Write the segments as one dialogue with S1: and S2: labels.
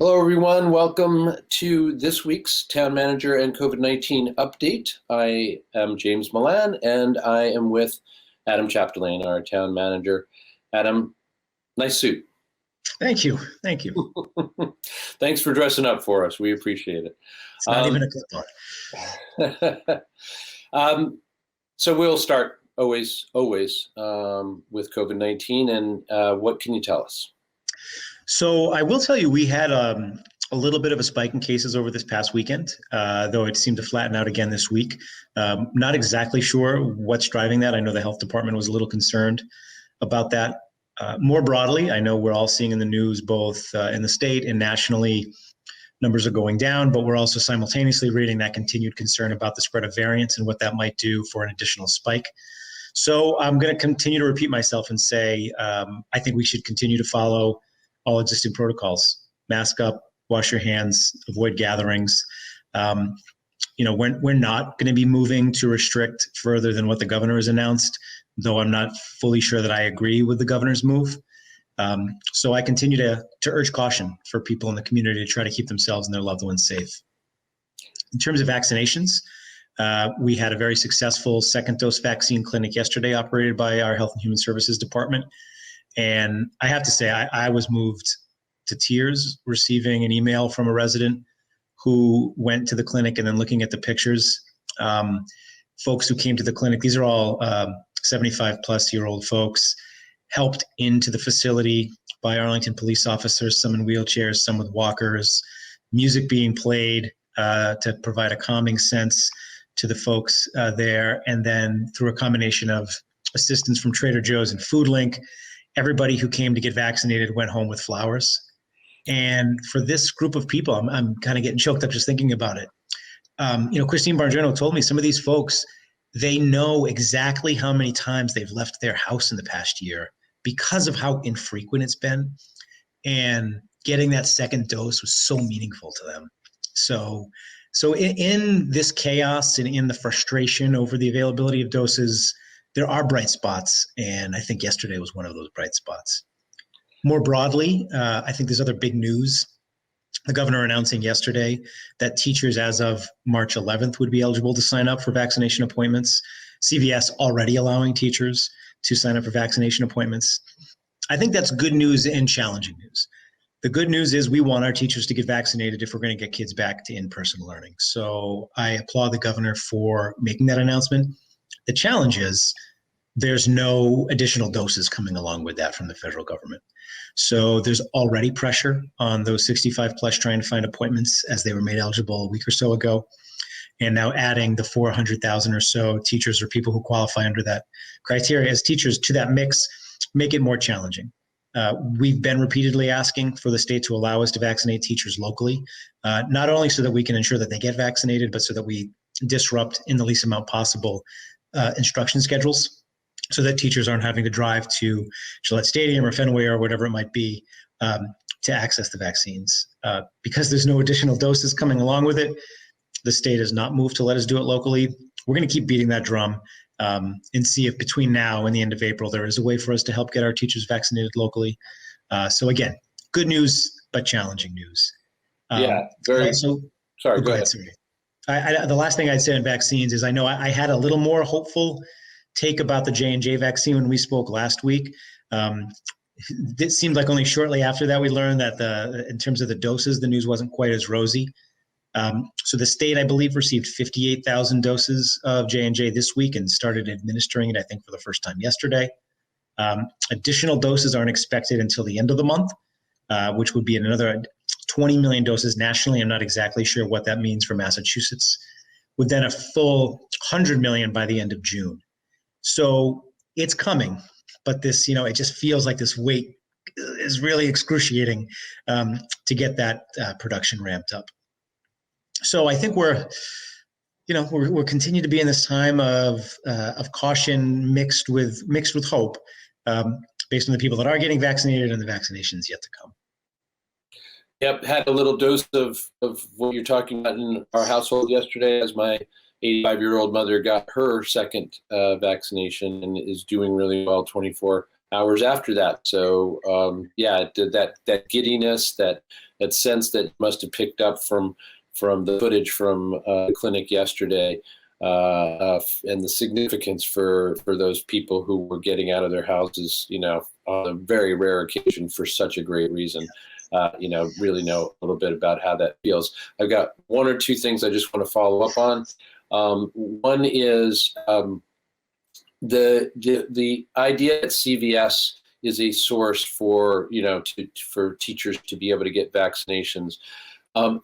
S1: Hello, everyone. Welcome to this week's Town Manager and COVID-19 update. I am James Milan, and I am with Adam Chapdelaine, our Town Manager. Adam, nice suit.
S2: Thank you. Thank you.
S1: Thanks for dressing up for us. We appreciate it.
S2: It's not even a clip-on.
S1: So we'll start always with COVID-19. And what can you tell us?
S2: So I will tell you, we had a little bit of a spike in cases over this past weekend, though it seemed to flatten out again this week. Not exactly sure what's driving that. I know the health department was a little concerned about that. More broadly, I know we're all seeing in the news, both in the state and nationally, numbers are going down, but we're also simultaneously reading that continued concern about the spread of variants and what that might do for an additional spike. So I'm going to continue to repeat myself and say, I think we should continue to follow all existing protocols. Mask up, wash your hands, avoid gatherings. We're not going to be moving to restrict further than what the governor has announced, though I'm not fully sure that I agree with the governor's move. So I continue to urge caution for people in the community to try to keep themselves and their loved ones safe. In terms of vaccinations, we had a very successful second dose vaccine clinic yesterday operated by our Health and Human Services Department. And I have to say, I was moved to tears receiving an email from a resident who went to the clinic, and then looking at the pictures, folks who came to the clinic, these are all 75-plus-year-old folks, helped into the facility by Arlington police officers, some in wheelchairs, some with walkers, music being played to provide a calming sense to the folks there. And then through a combination of assistance from Trader Joe's and Food Link, everybody who came to get vaccinated went home with flowers. And for this group of people, I'm kind of getting choked up just thinking about it. Christine Bargiano told me some of these folks, they know exactly how many times they've left their house in the past year because of how infrequent it's been. And getting that second dose was so meaningful to them. So in this chaos and in the frustration over the availability of doses, there are bright spots, and I think yesterday was one of those bright spots. More broadly, I think there's other big news. The governor announcing yesterday that teachers as of March 11th would be eligible to sign up for vaccination appointments. CVS already allowing teachers to sign up for vaccination appointments. I think that's good news and challenging news. The good news is we want our teachers to get vaccinated if we're going to get kids back to in-person learning. So I applaud the governor for making that announcement. The challenge is there's no additional doses coming along with that from the federal government. So there's already pressure on those 65 plus trying to find appointments as they were made eligible a week or so ago. And now adding the 400,000 or so teachers or people who qualify under that criteria as teachers to that mix make it more challenging. We've been repeatedly asking for the state to allow us to vaccinate teachers locally, not only so that we can ensure that they get vaccinated, but so that we disrupt in the least amount possible instruction schedules so that teachers aren't having to drive to Gillette Stadium or Fenway or whatever it might be to access the vaccines. Because there's no additional doses coming along with it, the state has not moved to let us do it locally. We're going to keep beating that drum and see if between now and the end of April there is a way for us to help get our teachers vaccinated locally. So again, good news, but challenging news.
S1: Sorry, go ahead.
S2: Sorry. The last thing I'd say on vaccines is I know I had a little more hopeful take about the J&J vaccine when we spoke last week. It seemed like only shortly after that we learned that in terms of the doses, the news wasn't quite as rosy. So the state, I believe, received 58,000 doses of J&J this week and started administering it, I think, for the first time yesterday. Additional doses aren't expected until the end of the month, which would be another 20 million doses nationally. I'm not exactly sure what that means for Massachusetts, with then a full 100 million by the end of June. So it's coming, but this, it just feels like this wait is really excruciating to get that production ramped up. So I think we're continue to be in this time of caution mixed with hope, based on the people that are getting vaccinated and the vaccinations yet to come.
S1: Yep, had a little dose of what you're talking about in our household yesterday as my 85-year-old mother got her second vaccination and is doing really well, 24 hours after that. So yeah, that giddiness, that sense that must have picked up from the footage from the clinic yesterday, and the significance for those people who were getting out of their houses, on a very rare occasion for such a great reason. Really know a little bit about how that feels. I've got one or two things I just want to follow up on. One is the idea that CVS is a source for for teachers to be able to get vaccinations.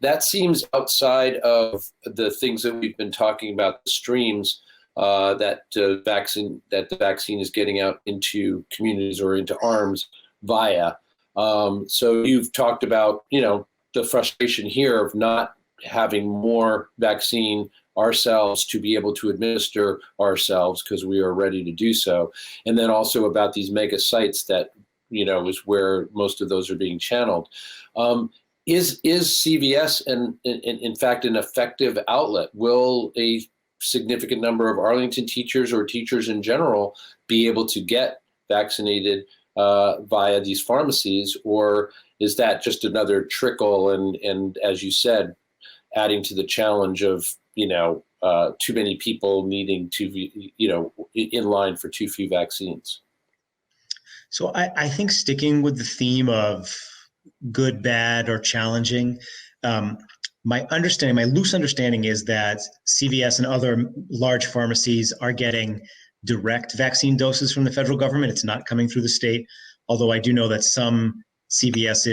S1: That seems outside of the things that we've been talking about, the streams that the vaccine is getting out into communities or into arms via. So you've talked about, the frustration here of not having more vaccine ourselves to be able to administer ourselves because we are ready to do so. And then also about these mega sites that, is where most of those are being channeled. Is CVS in fact an effective outlet? Will a significant number of Arlington teachers or teachers in general be able to get vaccinated via these pharmacies, or is that just another trickle and as you said, adding to the challenge of too many people needing to be in line for too few vaccines?
S2: So I think sticking with the theme of good, bad, or challenging, my loose understanding is that CVS and other large pharmacies are getting direct vaccine doses from the federal government. It's not coming through the state, although I do know that some CVS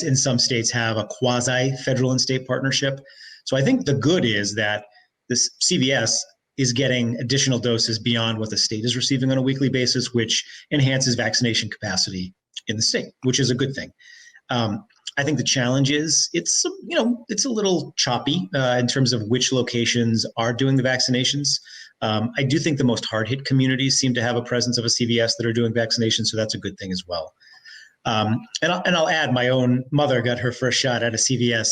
S2: in some states have a quasi-federal and state partnership. So I think the good is that this CVS is getting additional doses beyond what the state is receiving on a weekly basis, which enhances vaccination capacity in the state, which is a good thing. I think the challenge is it's a little choppy in terms of which locations are doing the vaccinations. I do think the most hard-hit communities seem to have a presence of a CVS that are doing vaccinations, so that's a good thing as well. And I'll add, my own mother got her first shot at a CVS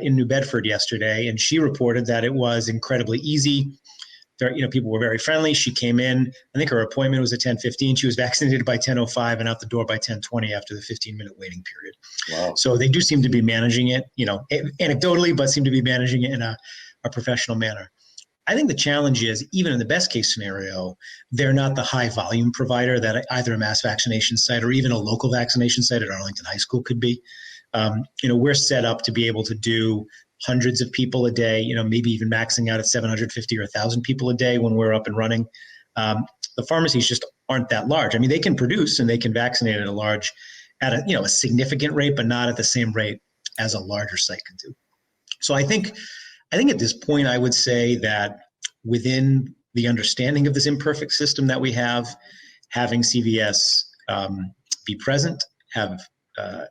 S2: in New Bedford yesterday, and she reported that it was incredibly easy. People were very friendly. She came in. I think her appointment was at 10:15. She was vaccinated by 10:05 and out the door by 10:20 after the 15-minute waiting period.
S1: Wow.
S2: So they do seem to be managing it, anecdotally, but seem to be managing it in a professional manner. I think the challenge is, even in the best case scenario, they're not the high volume provider that either a mass vaccination site or even a local vaccination site at Arlington High School could be. We're set up to be able to do hundreds of people a day, maybe even maxing out at 750 or 1,000 people a day when we're up and running. The pharmacies just aren't that large. I mean, they can produce and they can vaccinate at a significant rate, but not at the same rate as a larger site can do. So I think at this point, I would say that within the understanding of this imperfect system that we have, having CVS be present, have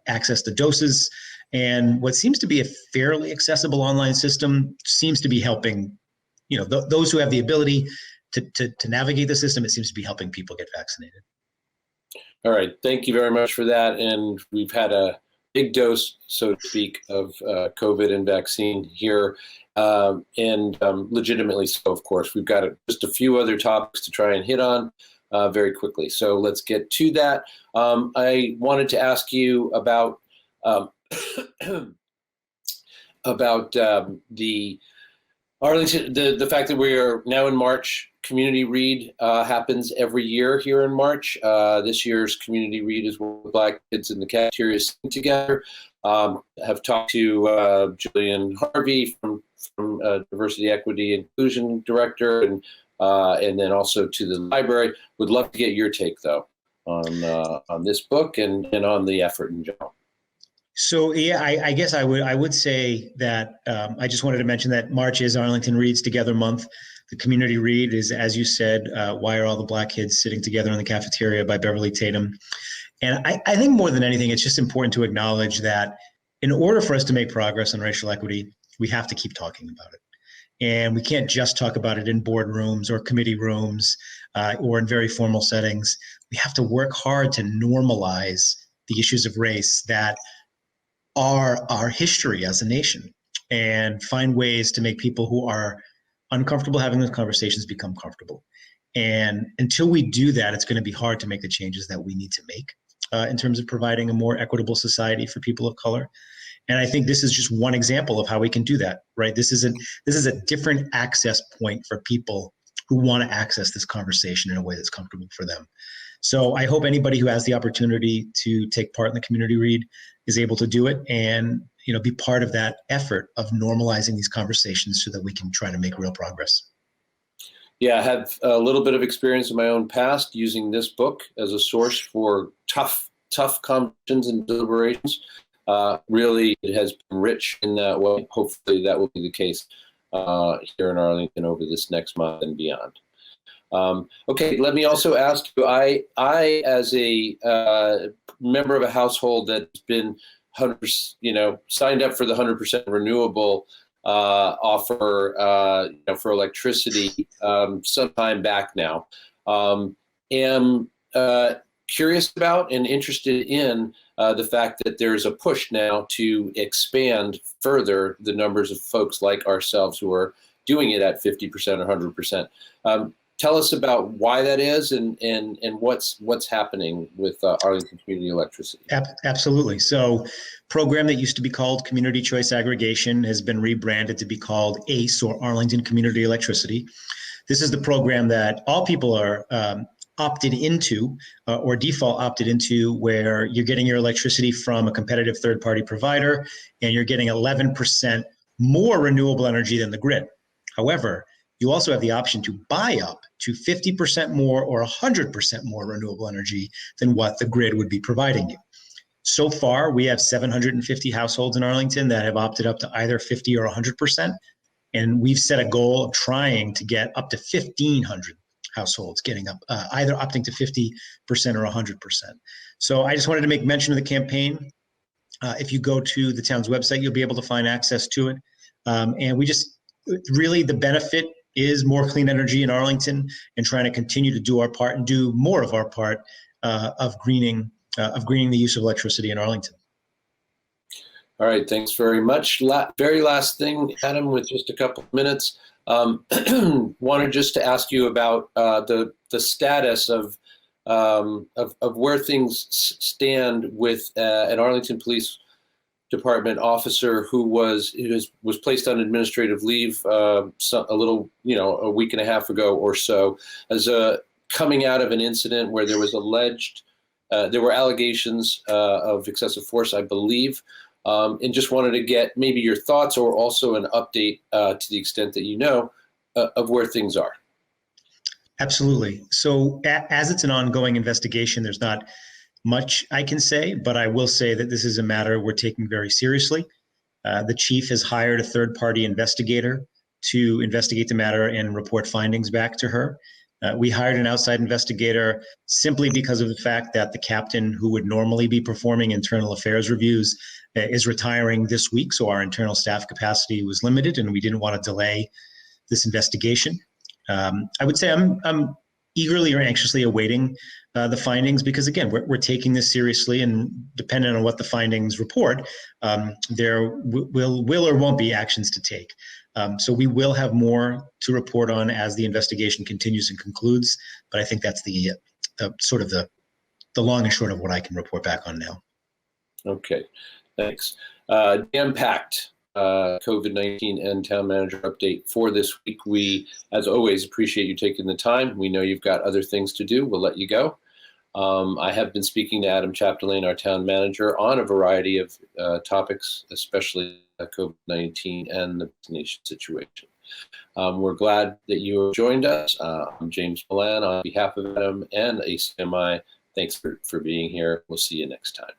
S2: access to doses, and what seems to be a fairly accessible online system seems to be helping, those who have the ability to navigate the system. It seems to be helping people get vaccinated.
S1: All right. Thank you very much for that. And we've had a big dose, so to speak, of COVID and vaccine here. And legitimately so, of course. We've got just a few other topics to try and hit on very quickly. So let's get to that. I wanted to ask you about the Arlington, the fact that we are now in March. Community Read happens every year here in March. This year's Community Read is where Black kids in the cafeteria sing together. Have talked to Julian Harvey from Diversity, Equity, Inclusion Director, and then also to the library. Would love to get your take, though, on this book and on the effort in general.
S2: So yeah, I guess I would say that I just wanted to mention that March is Arlington Reads Together month. The Community Read is, as you said, Why Are All the Black Kids Sitting Together in the Cafeteria by Beverly Tatum. And I think more than anything, it's just important to acknowledge that in order for us to make progress on racial equity, we have to keep talking about it. And we can't just talk about it in boardrooms or committee rooms or in very formal settings. We have to work hard to normalize the issues of race that are our history as a nation and find ways to make people who are uncomfortable having those conversations become comfortable. And until we do that, it's going to be hard to make the changes that we need to make in terms of providing a more equitable society for people of color. And I think this is just one example of how we can do that, right? This is a different access point for people who want to access this conversation in a way that's comfortable for them. So I hope anybody who has the opportunity to take part in the community read is able to do it and, be part of that effort of normalizing these conversations so that we can try to make real progress.
S1: Yeah, I have a little bit of experience in my own past using this book as a source for tough conversations and deliberations. Really, it has been rich in that way. Hopefully that will be the case here in Arlington over this next month and beyond. Okay, let me also ask you, I as a member of a household that's been 100%, signed up for the 100% renewable offer, for electricity some time back now, am curious about and interested in the fact that there's a push now to expand further the numbers of folks like ourselves who are doing it at 50% or 100%. Tell us about why that is and what's happening with Arlington Community Electricity.
S2: Absolutely. So, program that used to be called Community Choice Aggregation has been rebranded to be called ACE, or Arlington Community Electricity. This is the program that all people are opted into or default opted into, where you're getting your electricity from a competitive third-party provider and you're getting 11% more renewable energy than the grid. However, you also have the option to buy up to 50% more or 100% more renewable energy than what the grid would be providing you. So far, we have 750 households in Arlington that have opted up to either 50 or 100%. And we've set a goal of trying to get up to 1,500 households getting up, either opting to 50% or 100%. So I just wanted to make mention of the campaign. If you go to the town's website, you'll be able to find access to it. And we just really, the benefit is more clean energy in Arlington, and trying to continue to do our part and do more of our part of greening the use of electricity in Arlington.
S1: All right, thanks very much. Very last thing, Adam, with just a couple of minutes, wanted just to ask you about the status of where things stand with an Arlington Police Department officer who was placed on administrative leave a week and a half ago or so, as coming out of an incident where there was there were allegations of excessive force, I believe, and just wanted to get maybe your thoughts or also an update to the extent that you know of where things are.
S2: Absolutely. So as it's an ongoing investigation, there's not much I can say, but I will say that this is a matter we're taking very seriously. The chief has hired a third-party investigator to investigate the matter and report findings back to her. We hired an outside investigator simply because of the fact that the captain who would normally be performing internal affairs reviews is retiring this week, so our internal staff capacity was limited, and we didn't want to delay this investigation. I would say I'm eagerly or anxiously awaiting the findings, because again, we're taking this seriously, and depending on what the findings report, there will or won't be actions to take. So we will have more to report on as the investigation continues and concludes, but I think that's the sort of the long and short of what I can report back on now.
S1: Okay, thanks. Jam-packed COVID-19 and town manager update for this week. We, as always, appreciate you taking the time. We know you've got other things to do. We'll let you go. I have been speaking to Adam Chapdelaine, our town manager, on a variety of topics, especially COVID-19 and the nation situation. We're glad that you joined us. I'm James Milan on behalf of Adam and ACMi. Thanks for being here. We'll see you next time.